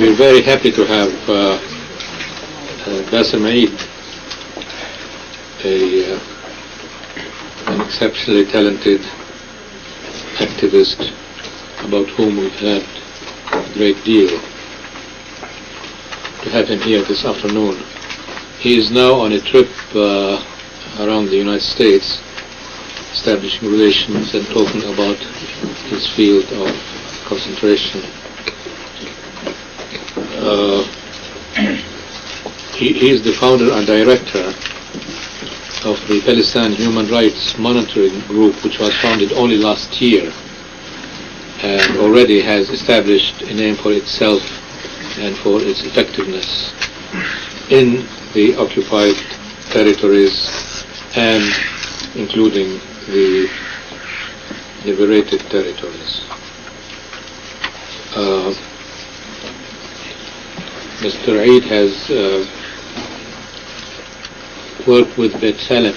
We're very happy to have Bassam Eid, an exceptionally talented activist about whom we've had a great deal, to have him here this afternoon. He is now on a trip around the United States, establishing relations and talking about his field of concentration. He is the founder and director of the Palestine Human Rights Monitoring Group, which was founded only last year and already has established a name for itself and for its effectiveness in the occupied territories and including the liberated territories. Mr. Eid has worked with Bassam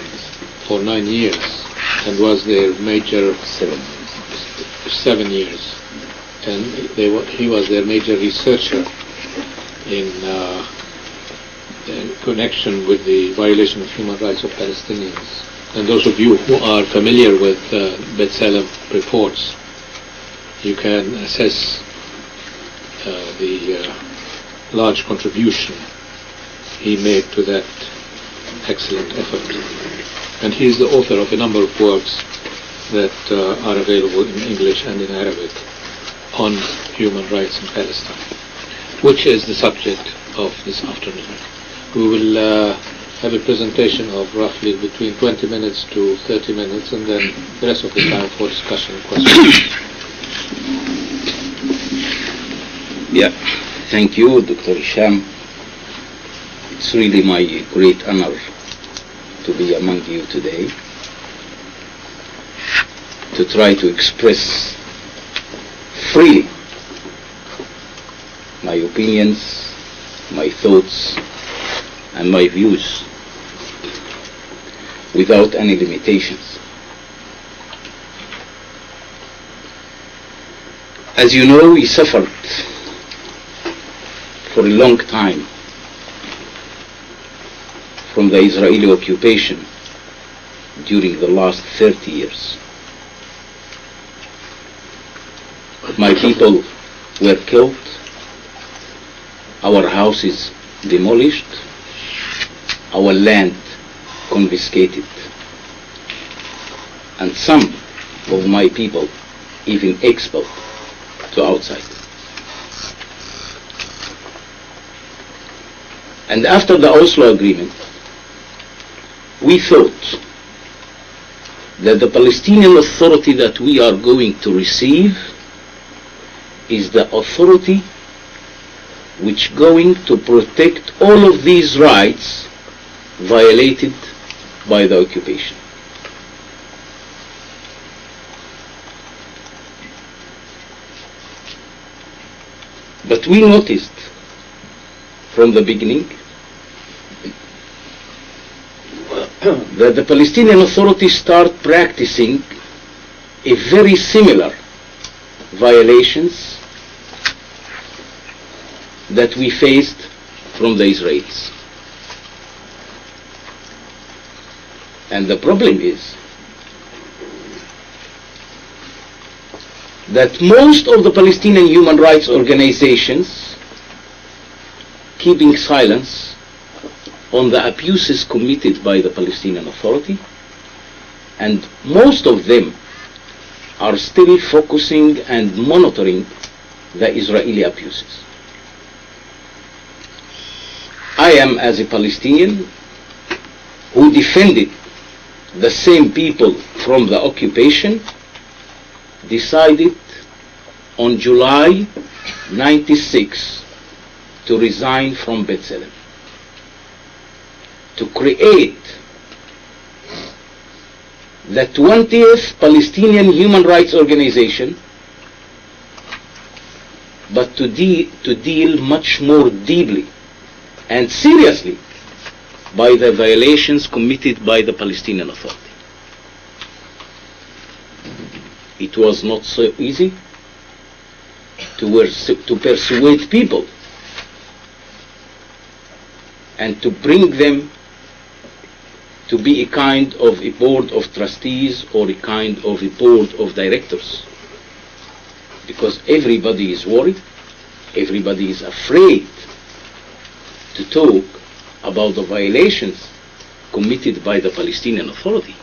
for 9 years and was their major 7 years, and he was their major researcher in connection with the violation of human rights of Palestinians. And those of you who are familiar with Bassam reports, you can assess the large contribution he made to that excellent effort. And he is the author of a number of works that are available in English and in Arabic on human rights in Palestine, which is the subject of this afternoon. We will have a presentation of roughly between 20 minutes to 30 minutes, and then the rest of the time for discussion and questions. Yeah, thank you, Dr. Hisham. It's really my great honor to be among you today, to try to express freely my opinions, my thoughts, and my views without any limitations. As you know, we suffered for a long time from the Israeli occupation during the last 30 years. My people were killed, our houses demolished, our land confiscated, and some of my people even expelled to outside. And after the Oslo Agreement, we thought that the Palestinian Authority that we are going to receive is the authority which going to protect all of these rights violated by the occupation. But we noticed from the beginning that the Palestinian Authority start practicing a very similar violations that we faced from the Israelis. And the problem is that most of the Palestinian human rights organizations keeping silence on the abuses committed by the Palestinian Authority, and most of them are still focusing and monitoring the Israeli abuses. I am, as a Palestinian who defended the same people from the occupation, decided on July 96 to resign from Bassam, to create the 20th Palestinian Human Rights Organization, but to deal much more deeply and seriously by the violations committed by the Palestinian Authority. It was not so easy to persuade people and to bring them to be a kind of a board of trustees or a kind of a board of directors. Because everybody is worried, everybody is afraid to talk about the violations committed by the Palestinian Authority.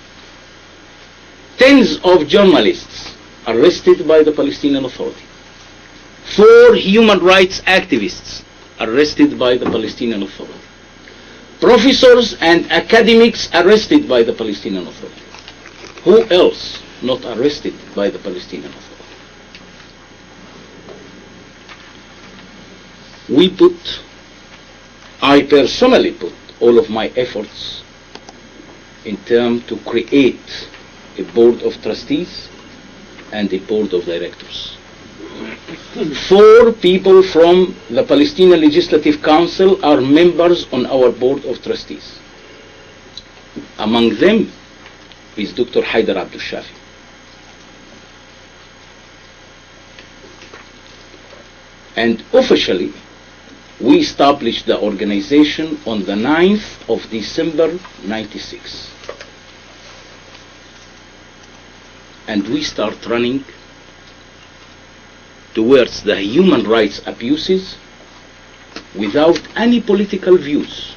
Tens of journalists arrested by the Palestinian Authority. 4 human rights activists arrested by the Palestinian Authority. Professors and academics arrested by the Palestinian Authority. Who else not arrested by the Palestinian Authority? I personally put all of my efforts in terms to create a board of trustees and a board of directors. 4 people from the Palestinian Legislative Council are members on our board of trustees. Among them is Dr. Haidar Abdul Shafi. And officially, we established the organization on the 9th of December 96. And we start running towards the human rights abuses without any political views.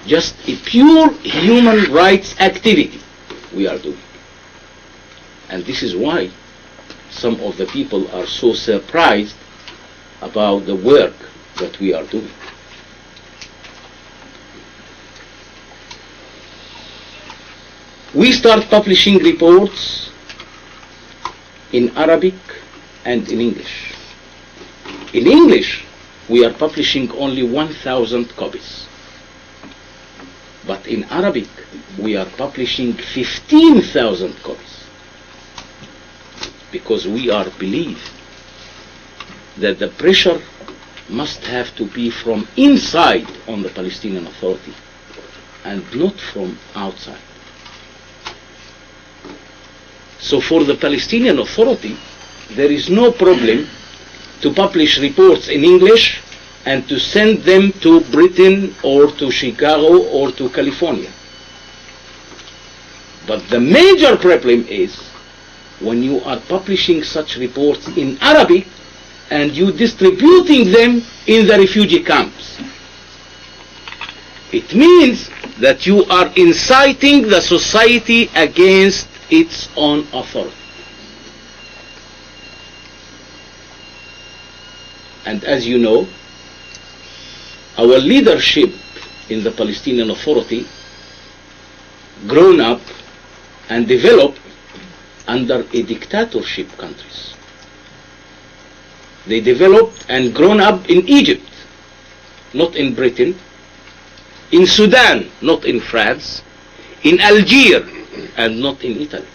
Just a pure human rights activity we are doing. And this is why some of the people are so surprised about the work that we are doing. We start publishing reports in Arabic and in English. In English, we are publishing only 1,000 copies. But in Arabic, we are publishing 15,000 copies. Because we are believe that the pressure must have to be from inside on the Palestinian Authority and not from outside. So for the Palestinian Authority, there is no problem to publish reports in English and to send them to Britain or to Chicago or to California. But the major problem is when you are publishing such reports in Arabic and you distributing them in the refugee camps. It means that you are inciting the society against its own authority. And as you know, our leadership in the Palestinian Authority grown up and developed under a dictatorship countries. They developed and grown up in Egypt, not in Britain, in Sudan, not in France, in Algeria, and not in Italy.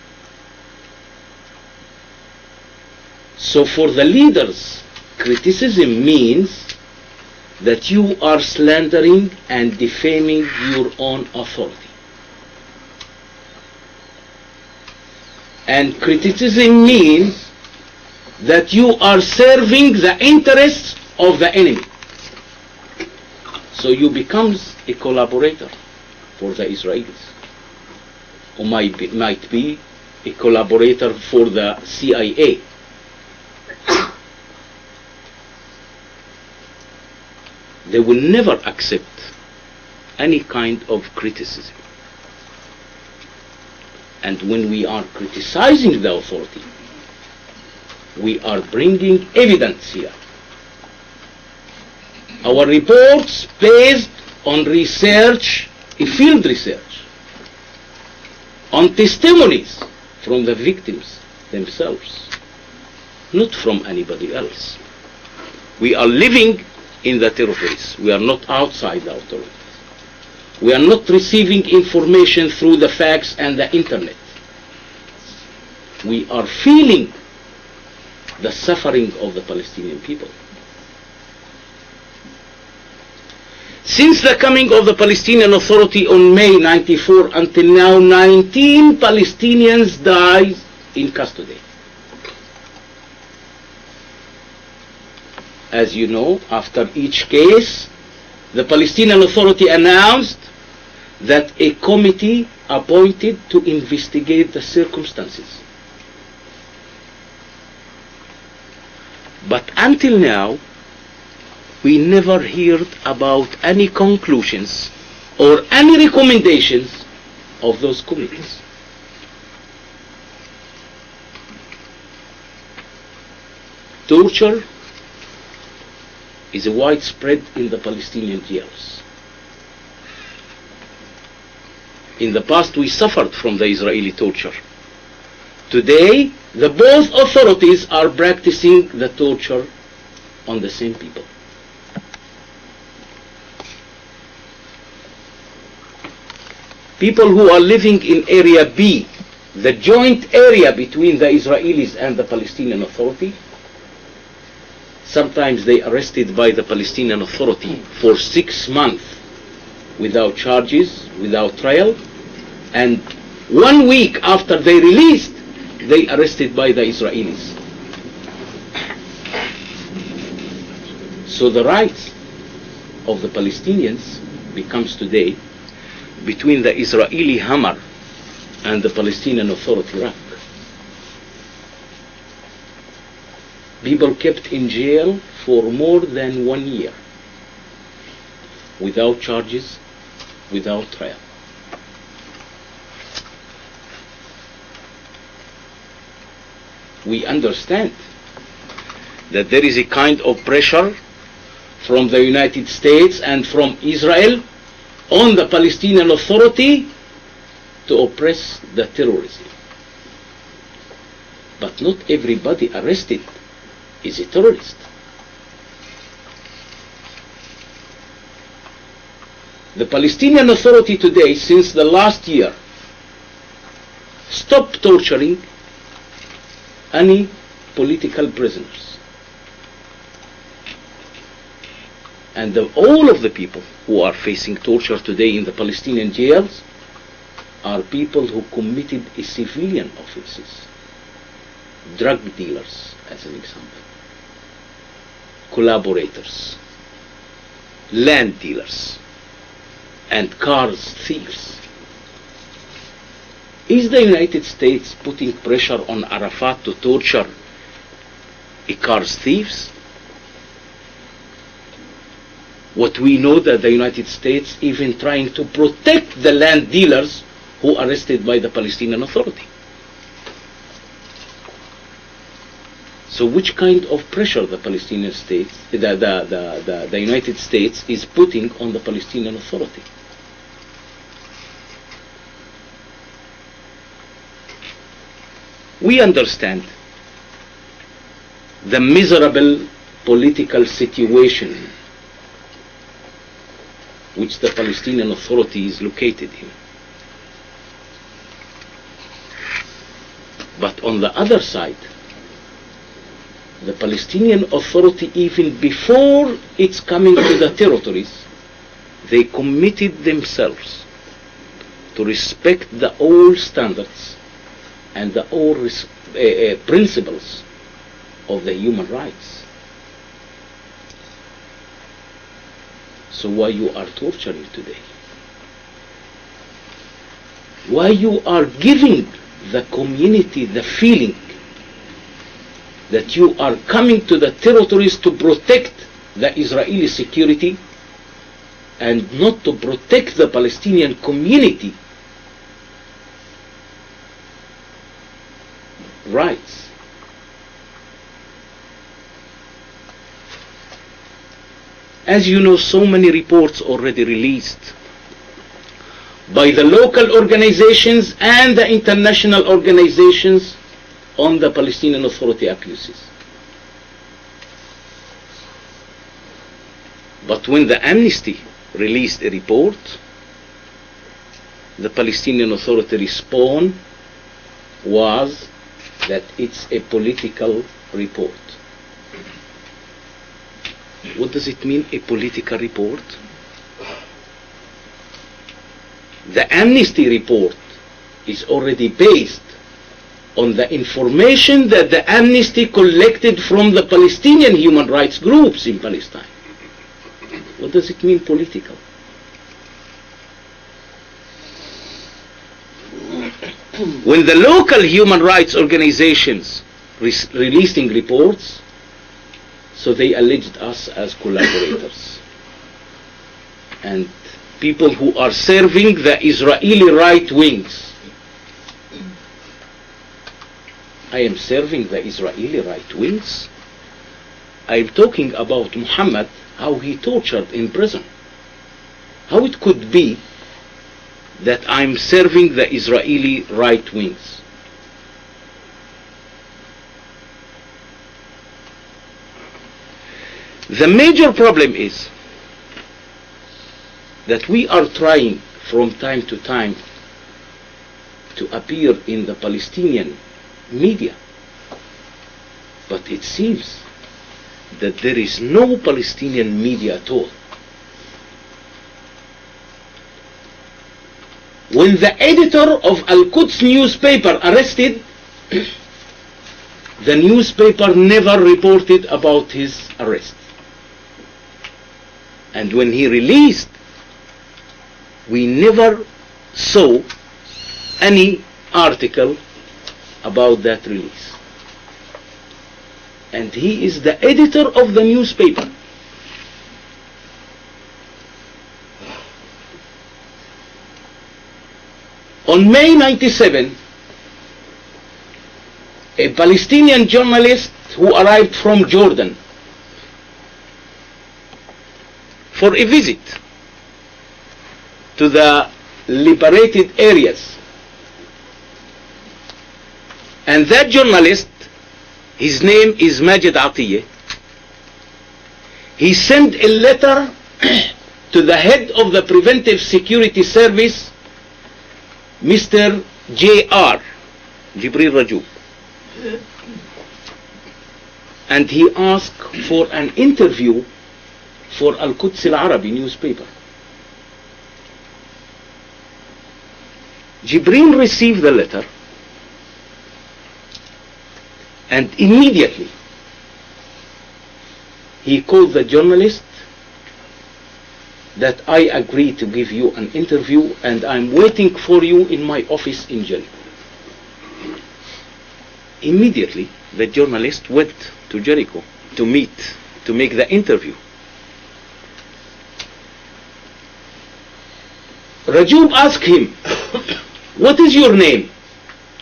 So for the leaders, criticism means that you are slandering and defaming your own authority. And criticism means that you are serving the interests of the enemy. So you become a collaborator for the Israelis, who might be a collaborator for the CIA. They will never accept any kind of criticism. And when we are criticizing the authority, we are bringing evidence here. Our reports based on research, field research, on testimonies from the victims themselves, not from anybody else. We are living in the territories. We are not outside the authorities. We are not receiving information through the fax and the internet. We are feeling the suffering of the Palestinian people. Since the coming of the Palestinian Authority on May 94 until now, 19 Palestinians died in custody. As you know, after each case, the Palestinian Authority announced that a committee appointed to investigate the circumstances. But until now, we never heard about any conclusions or any recommendations of those committees. Torture is widespread in the Palestinian jails. In the past, we suffered from the Israeli torture. Today, the both authorities are practicing the torture on the same people. People who are living in Area B, the joint area between the Israelis and the Palestinian Authority, sometimes they arrested by the Palestinian Authority for 6 months without charges, without trial, and 1 week after they released, they arrested by the Israelis. So the rights of the Palestinians becomes today between the Israeli hammer and the Palestinian Authority rock. People kept in jail for more than 1 year without charges, without trial. We understand that there is a kind of pressure from the United States and from Israel on the Palestinian Authority to oppress the terrorism. But not everybody arrested is a terrorist. The Palestinian Authority today, since the last year, stopped torturing any political prisoners. And all of the people who are facing torture today in the Palestinian jails are people who committed civilian offenses. Drug dealers, as an example. Collaborators. Land dealers. And cars thieves. Is the United States putting pressure on Arafat to torture cars thieves? What we know that the United States even trying to protect the land dealers who are arrested by the Palestinian Authority. So which kind of pressure the Palestinian states, the United States is putting on the Palestinian Authority? We understand the miserable political situation which the Palestinian Authority is located in. But on the other side, the Palestinian Authority, even before it's coming to the territories, they committed themselves to respect the old standards and the old principles of the human rights. So why you are torturing today? Why you are giving the community the feeling that you are coming to the territories to protect the Israeli security and not to protect the Palestinian community rights? As you know, so many reports already released by the local organizations and the international organizations on the Palestinian Authority abuses. But when the Amnesty released a report, the Palestinian Authority response was that it's a political report. What does it mean, a political report? The Amnesty report is already based on the information that the Amnesty collected from the Palestinian human rights groups in Palestine. What does it mean, political? When the local human rights organizations releasing reports, so they alleged us as collaborators and people who are serving the Israeli right wings. I am serving the Israeli right wings. I'm talking about Muhammad, how he tortured in prison. How it could be that I'm serving the Israeli right wings? The major problem is that we are trying from time to time to appear in the Palestinian media, but it seems that there is no Palestinian media at all. When the editor of Al-Quds newspaper arrested, the newspaper never reported about his arrest. And when he released, we never saw any article about that release. And he is the editor of the newspaper. On May 97, a Palestinian journalist who arrived from Jordan for a visit to the liberated areas, and that journalist, his name is Majid Atiyeh, he sent a letter to the head of the Preventive Security Service, Mr. J.R. Jibril Rajub, and he asked for an interview for Al-Quds Al-Arabi newspaper. Jibril received the letter, and immediately he called the journalist that I agree to give you an interview and I'm waiting for you in my office in Jericho. Immediately the journalist went to Jericho to make the interview. Rajub asked him, what is your name?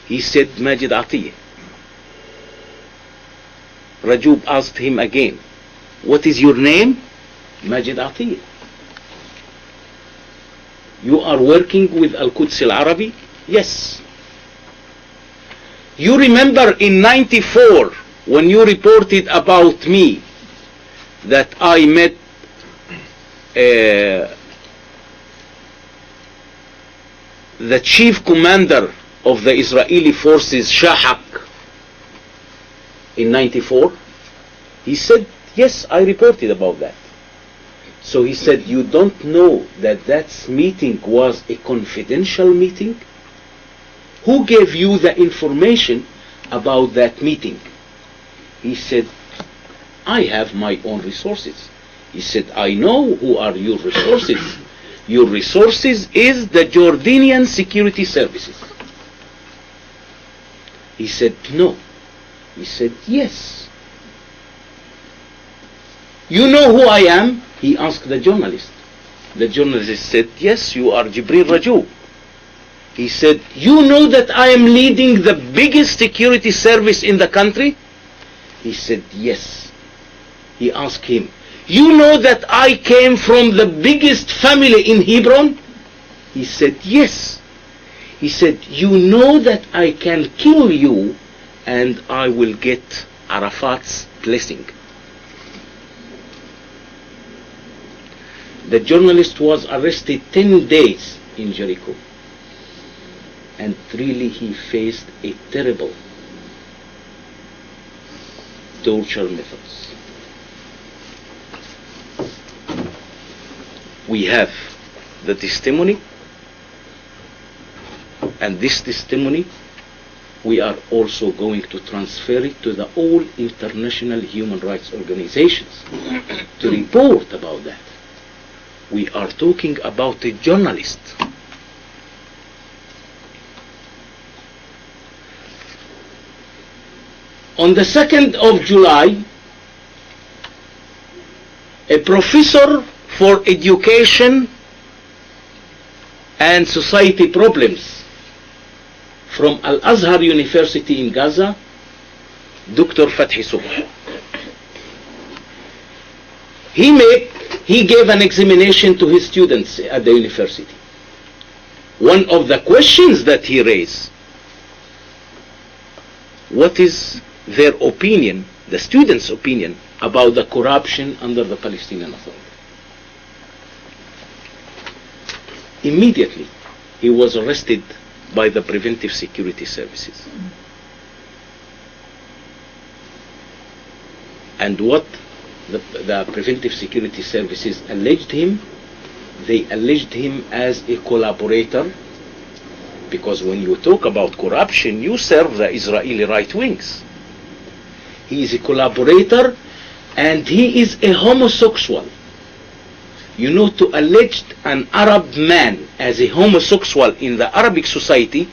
He said, Majid Atiyeh. Rajub asked him again, what is your name? Majid Atiyeh. You are working with Al-Quds Al-Arabi? Yes. You remember in 94 when you reported about me that I met the chief commander of the Israeli forces, Shahak, in 94? He said, yes, I reported about that. So he said, you don't know that that meeting was a confidential meeting? Who gave you the information about that meeting? He said, I have my own resources. He said, I know who are your resources. Your resources is the Jordanian security services. He said, no. He said, yes. You know who I am? He asked the journalist. The journalist said, yes, you are Jibril Rajub. He said, you know that I am leading the biggest security service in the country? He said, yes. He asked him, you know that I came from the biggest family in Hebron? He said, yes. He said, you know that I can kill you and I will get Arafat's blessing. The journalist was arrested 10 days in Jericho, and really he faced a terrible torture methods. We have the testimony, and this testimony we are also going to transfer it to the all international human rights organizations to report about that. We are talking about a journalist. On the 2nd of July, a professor for education and society problems from Al-Azhar University in Gaza, Dr. Fathi Subh. He gave an examination to his students at the university. One of the questions that he raised, what is their opinion, the students' opinion, about the corruption under the Palestinian Authority? Immediately, he was arrested by the Preventive Security Services. And what the Preventive Security Services alleged him, they alleged him as a collaborator, because when you talk about corruption, you serve the Israeli right wings. He is a collaborator, and he is a homosexual. You know, to allege an Arab man as a homosexual in the Arabic society,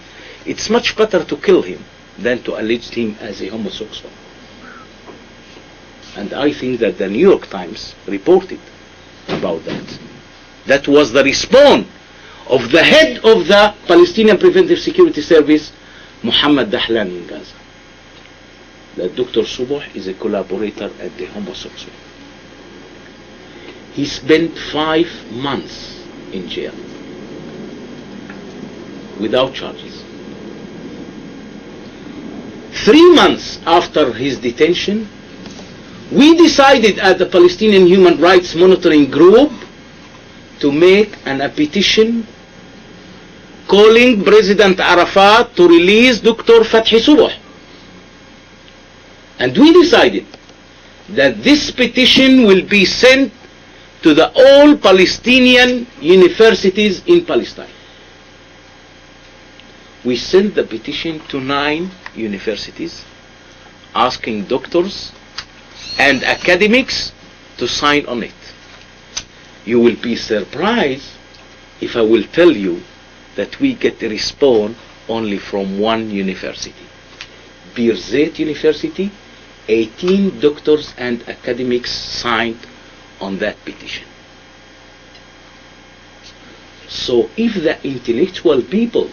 it's much better to kill him than to allege him as a homosexual. And I think that the New York Times reported about that. That was the response of the head of the Palestinian Preventive Security Service, Muhammad Dahlan in Gaza. That Dr. Subh is a collaborator and a homosexual. He spent 5 months in jail without charges. 3 months after his detention, we decided at the Palestinian Human Rights Monitoring Group to make a petition calling President Arafat to release Dr. Fathi Subh. And we decided that this petition will be sent to the all Palestinian universities in Palestine. We sent the petition to 9 universities, asking doctors and academics to sign on it. You will be surprised if I will tell you that we get a response only from 1 university. Birzeit University, 18 doctors and academics signed on that petition. So if the intellectual people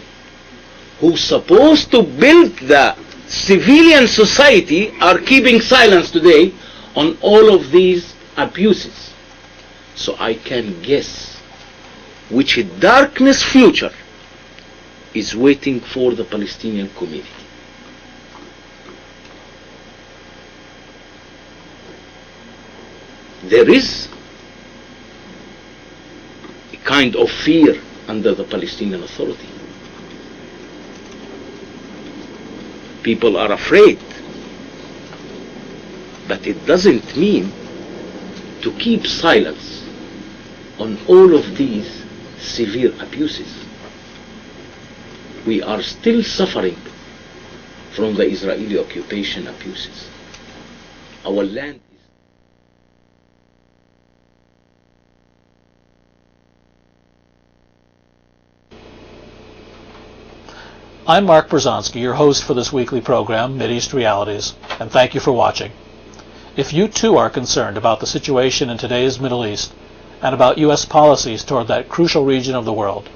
who supposed to build the civilian society are keeping silence today on all of these abuses, so I can guess which darkness future is waiting for the Palestinian community. There is a kind of fear under the Palestinian Authority. People are afraid, but it doesn't mean to keep silence on all of these severe abuses. We are still suffering from the Israeli occupation abuses. Our land is... I'm Mark Bruzonsky, your host for this weekly program, Mideast Realities, and thank you for watching. If you too are concerned about the situation in today's Middle East and about U.S. policies toward that crucial region of the world,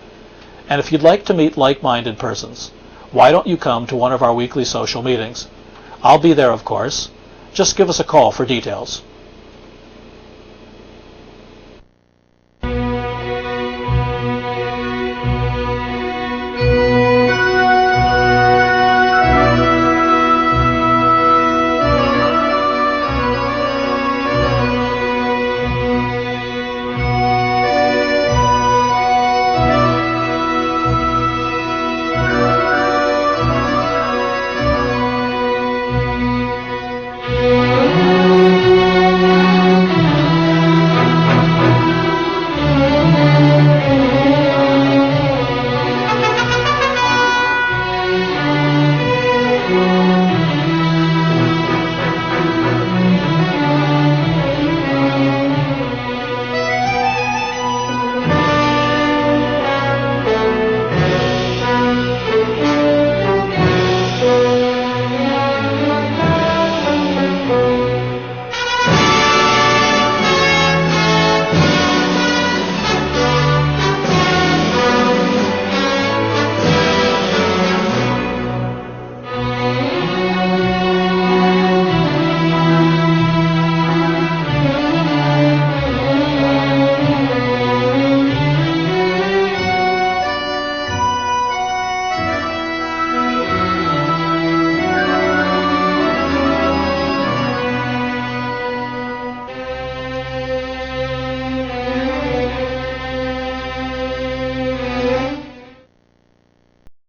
and if you'd like to meet like-minded persons, why don't you come to one of our weekly social meetings? I'll be there, of course. Just give us a call for details.